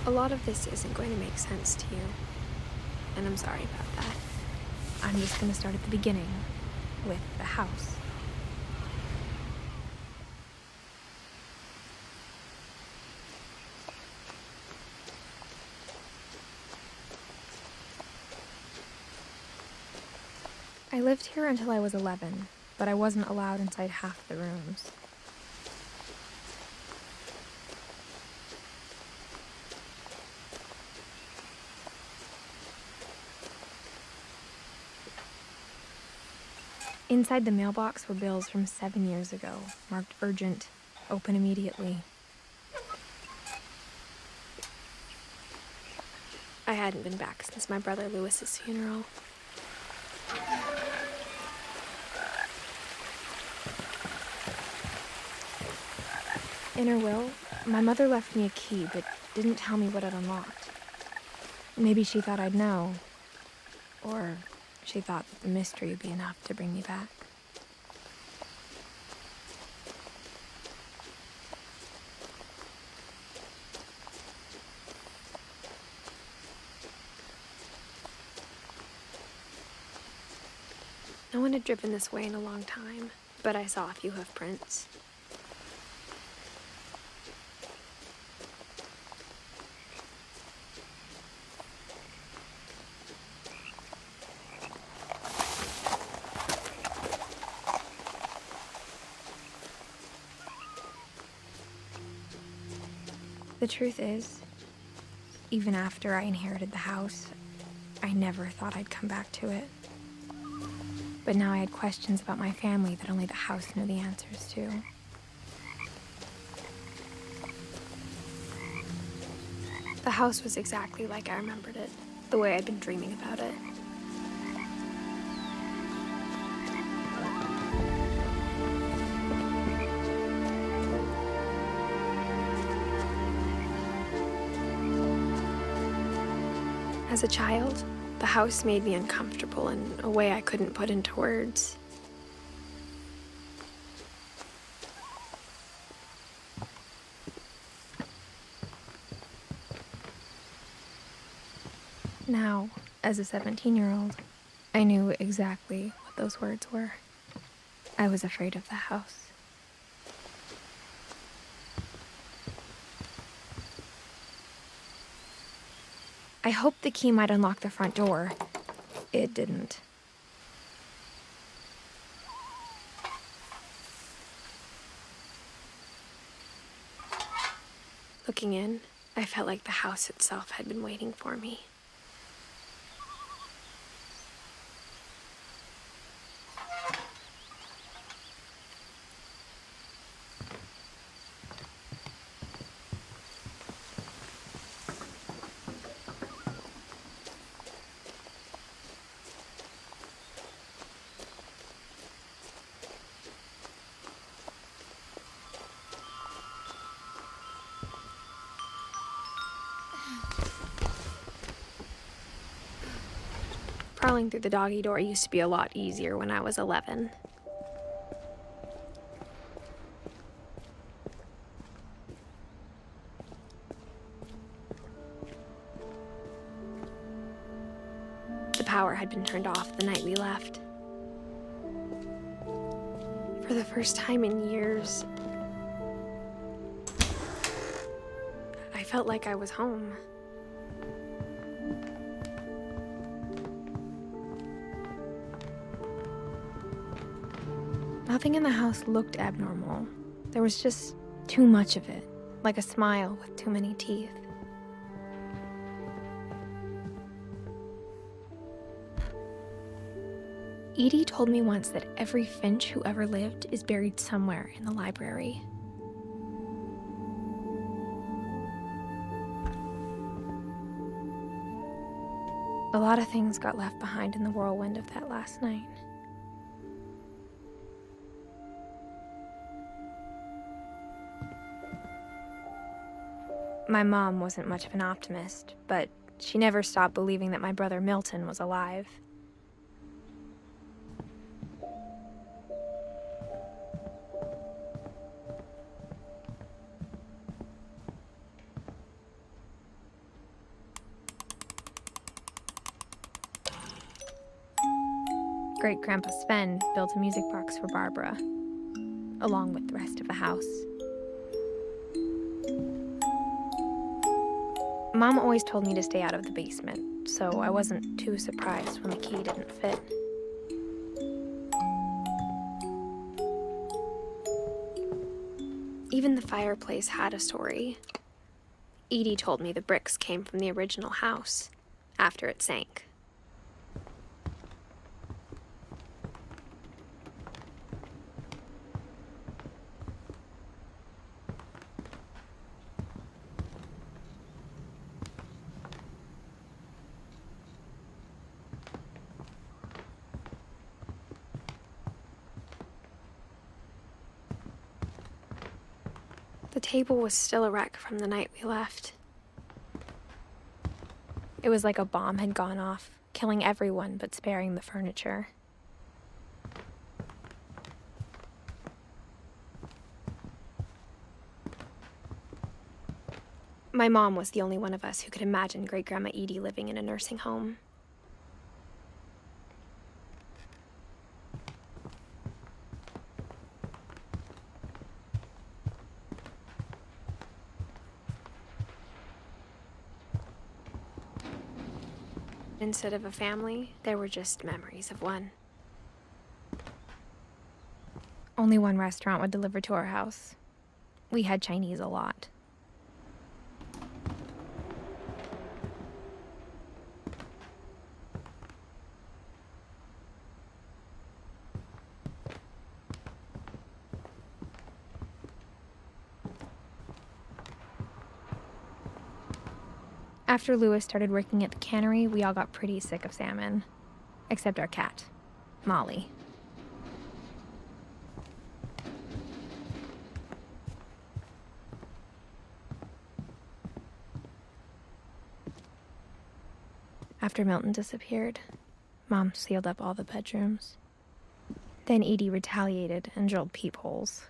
A lot of this isn't going to make sense to you, and I'm sorry about that. I'm just going to start at the beginning, with the house. I lived here until I was 11, but I wasn't allowed inside half the rooms. Inside the mailbox were bills from 7 years ago, marked urgent, open immediately. I hadn't been back since my brother Lewis's funeral. In her will, my mother left me a key, but didn't tell me what it unlocked. Maybe she thought I'd know, or she thought that the mystery would be enough to bring me back. No one had driven this way in a long time, but I saw a few hoof prints. The truth is, even after I inherited the house, I never thought I'd come back to it. But now I had questions about my family that only the house knew the answers to. The house was exactly like I remembered it, the way I'd been dreaming about it. As a child, the house made me uncomfortable in a way I couldn't put into words. Now, as a 17-year-old, I knew exactly what those words were. I was afraid of the house. I hoped the key might unlock the front door. It didn't. Looking in, I felt like the house itself had been waiting for me. Crawling through the doggy door used to be a lot easier when I was 11. The power had been turned off the night we left. For the first time in years, I felt like I was home. Nothing in the house looked abnormal. There was just too much of it, like a smile with too many teeth. Edie told me once that every Finch who ever lived is buried somewhere in the library. A lot of things got left behind in the whirlwind of that last night. My mom wasn't much of an optimist, but she never stopped believing that my brother Milton was alive. great-grandpa Sven built a music box for Barbara, along with the rest of the house. Mom always told me to stay out of the basement, so I wasn't too surprised when the key didn't fit. Even the fireplace had a story. Edie told me the bricks came from the original house, after it sank. The table was still a wreck from the night we left. It was like a bomb had gone off, killing everyone but sparing the furniture. My mom was the only one of us who could imagine Great-Grandma Edie living in a nursing home. Instead of a family, there were just memories of one. Only one restaurant would deliver to our house. We had Chinese a lot. After Louis started working at the cannery, we all got pretty sick of salmon. Except our cat, Molly. After Milton disappeared, Mom sealed up all the bedrooms. Then Edie retaliated and drilled peepholes.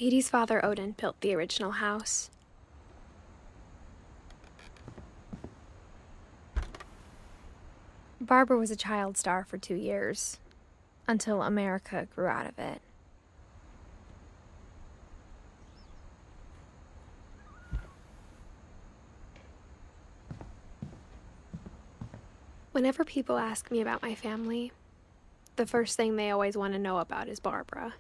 Edie's father, Odin, built the original house. Barbara was a child star for 2 years, until America grew out of it. Whenever people ask me about my family, the first thing they always want to know about is Barbara.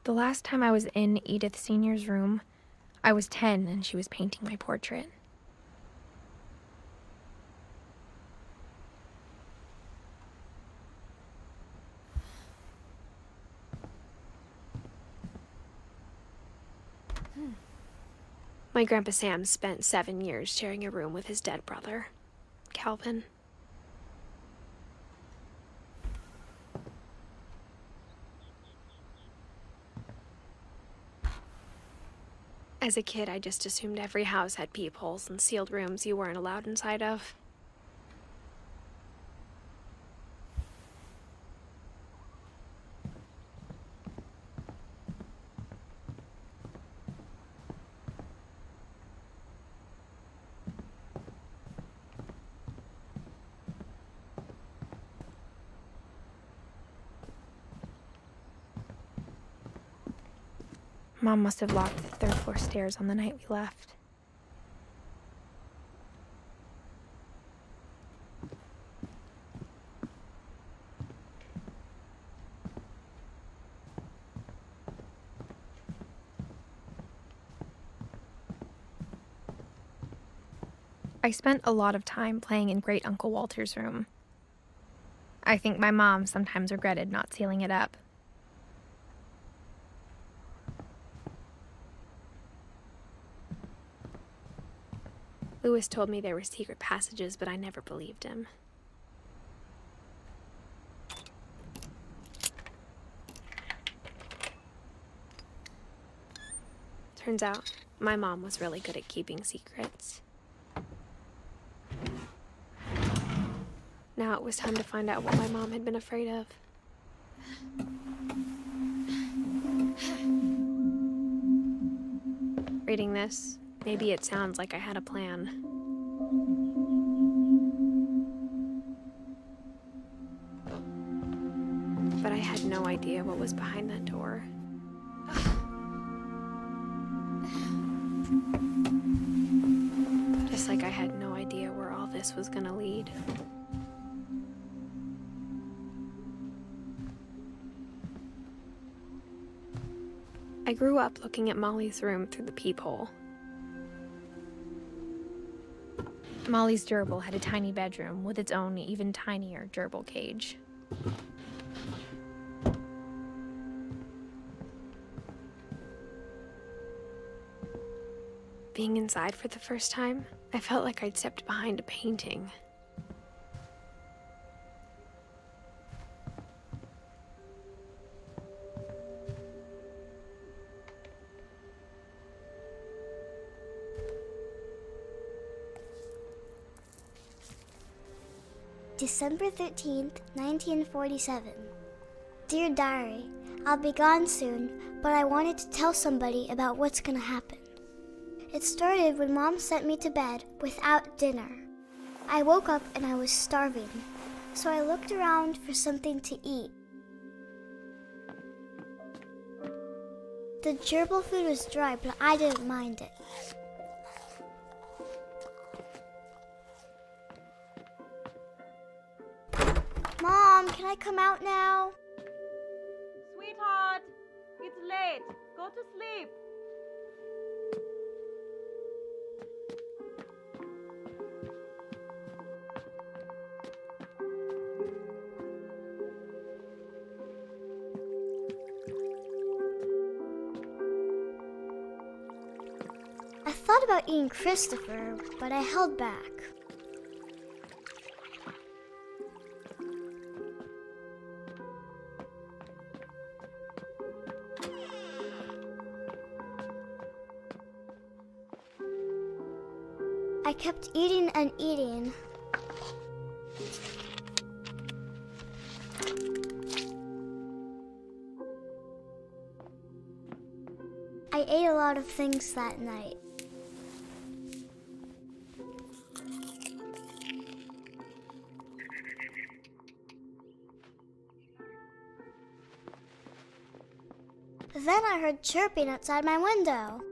The last time I was in Edith Sr.'s room, I was 10 and she was painting my portrait. My Grandpa Sam spent 7 years sharing a room with his dead brother, Calvin. As a kid, I just assumed every house had peepholes and sealed rooms you weren't allowed inside of. Mom must have locked the third-floor stairs on the night we left. I spent a lot of time playing in Great Uncle Walter's room. I think my mom sometimes regretted not sealing it up. Louis told me there were secret passages, but I never believed him. Turns out, my mom was really good at keeping secrets. Now it was time to find out what my mom had been afraid of. Reading this, maybe it sounds like I had a plan. But I had no idea what was behind that door. Just like I had no idea where all this was gonna lead. I grew up looking at Molly's room through the peephole. Molly's gerbil had a tiny bedroom with its own even tinier gerbil cage. Being inside for the first time, I felt like I'd stepped behind a painting. December 13th, 1947. Dear Diary, I'll be gone soon, but I wanted to tell somebody about what's gonna happen. It started when Mom sent me to bed without dinner. I woke up and I was starving, so I looked around for something to eat. The gerbil food was dry, but I didn't mind it. Mom, can I come out now? Sweetheart, it's late. Go to sleep. I thought about eating Christopher, but I held back. I kept eating and eating. I ate a lot of things that night. Then I heard chirping outside my window.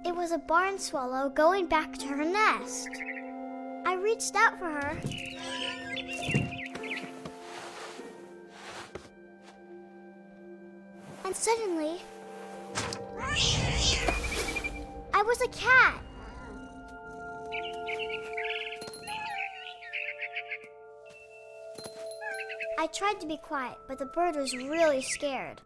It was a barn swallow going back to her nest. I reached out for her. And suddenly, I was a cat. I tried to be quiet, but the bird was really scared.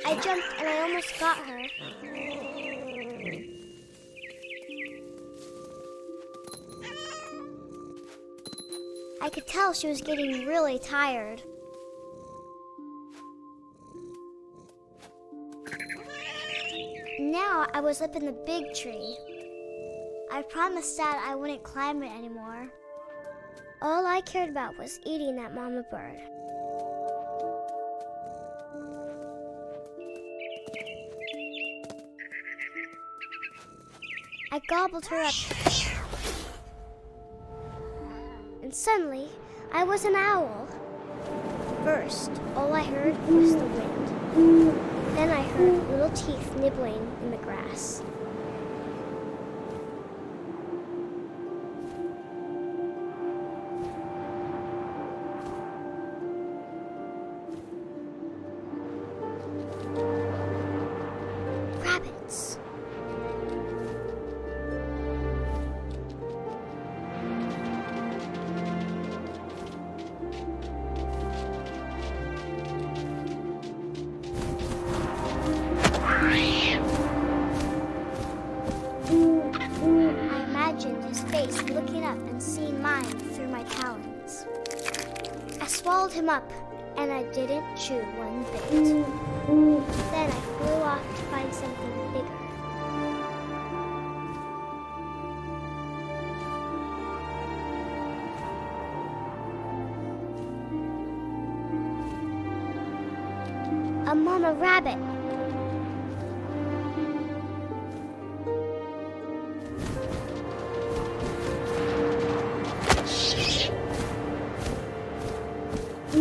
I jumped and I almost got her. I could tell she was getting really tired. Now I was up in the big tree. I promised Dad I wouldn't climb it anymore. All I cared about was eating that mama bird. I gobbled her up. And suddenly, I was an owl. First, all I heard was the wind. Then I heard little teeth nibbling in the grass. Rabbits. I imagined his face looking up and seeing mine through my talons. I swallowed him up, and I didn't chew one bit. Then I flew off to find something bigger. A mama rabbit.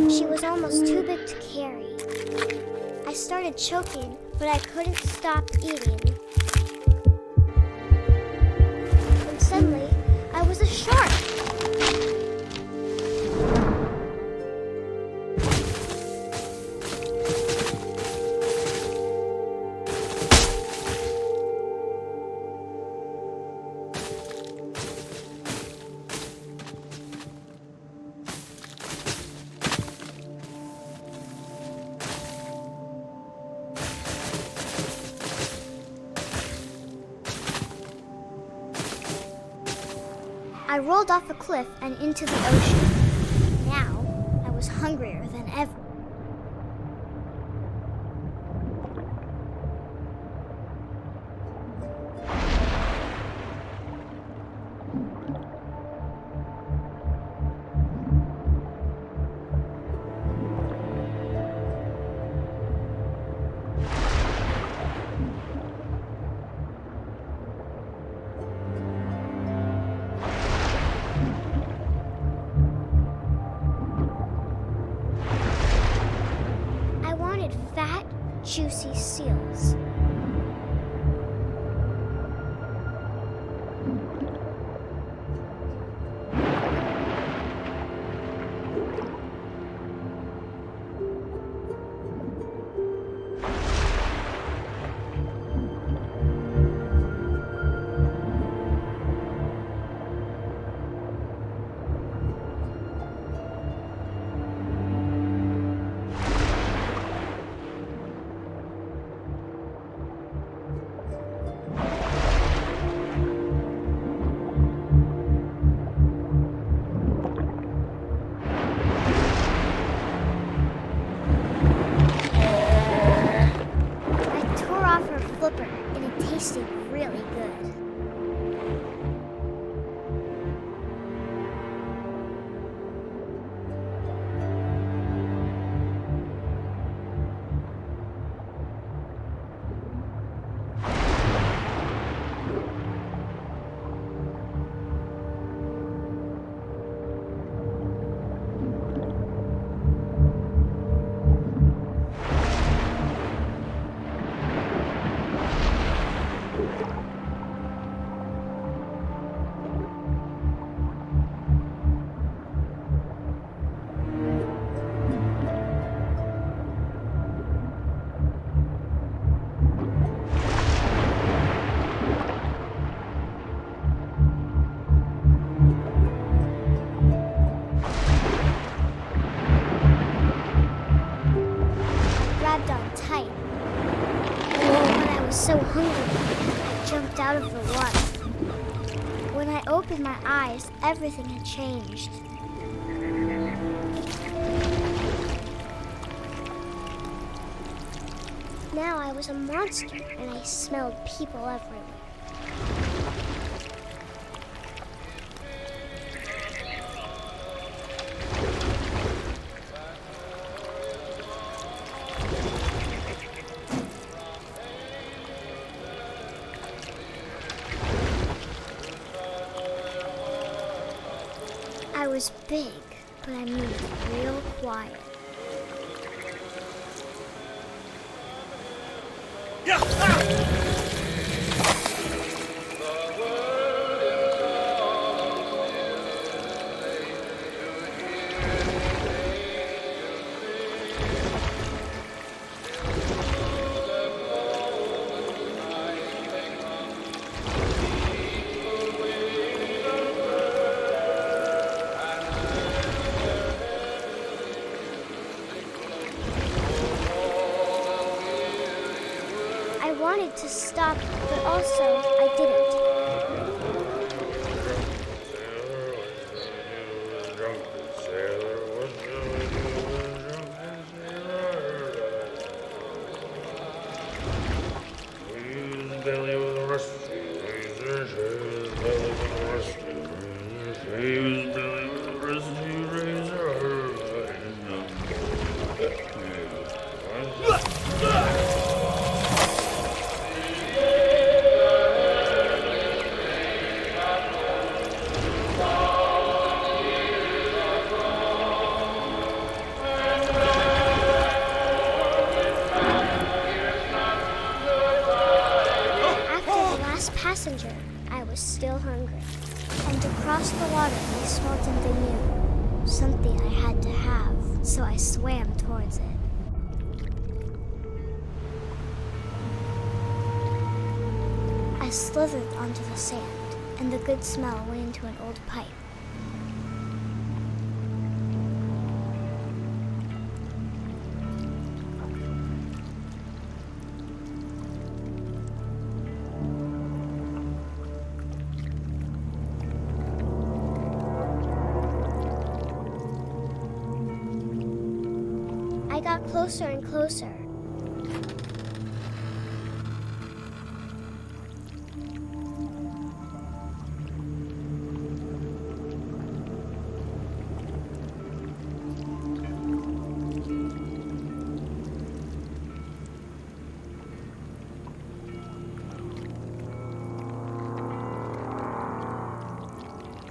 She was almost too big to carry. I started choking, but I couldn't stop eating. And suddenly, I was a shark. I rolled off a cliff and into the ocean. Now, I was hungrier than ever. Fat, juicy seals. Flipper, and it tasted really good. So hungry, I jumped out of the water. When I opened my eyes, everything had changed. Now I was a monster, and I smelled people everywhere. I was big, but I moved real quiet. I wanted to stop, but also I didn't. Passenger, I was still hungry. And to cross the water, I smelled something new. Something I had to have, so I swam towards it. I slithered onto the sand, and the good smell went into an old pipe. I got closer and closer.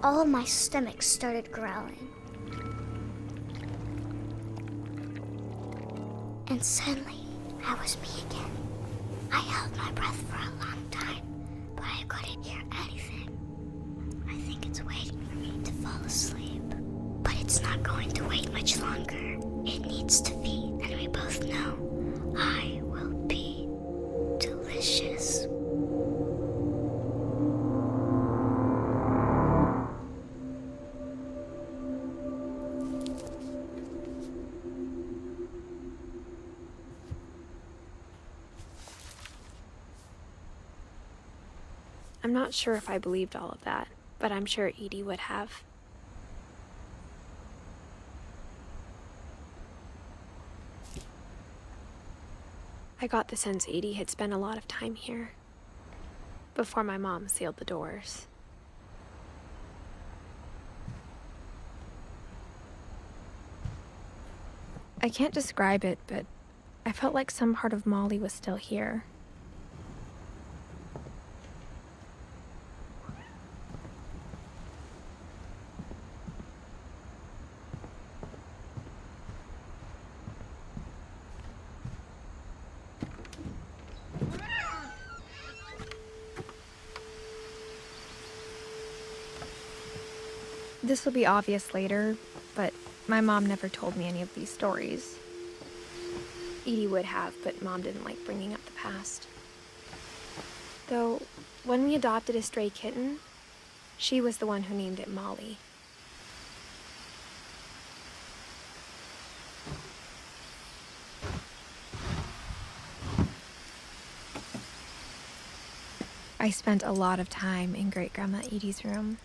All of my stomach started growling. And suddenly, I was me again. I held my breath for a long time, but I couldn't hear anything. I think it's waiting for me to fall asleep. But it's not going to wait much longer. It needs to feed, and we both know I will be delicious. I'm not sure if I believed all of that, but I'm sure Edie would have. I got the sense Edie had spent a lot of time here, before my mom sealed the doors. I can't describe it, but I felt like some part of Molly was still here. This will be obvious later, but my mom never told me any of these stories. Edie would have, but Mom didn't like bringing up the past. Though, when we adopted a stray kitten, she was the one who named it Molly. I spent a lot of time in Great-Grandma Edie's room.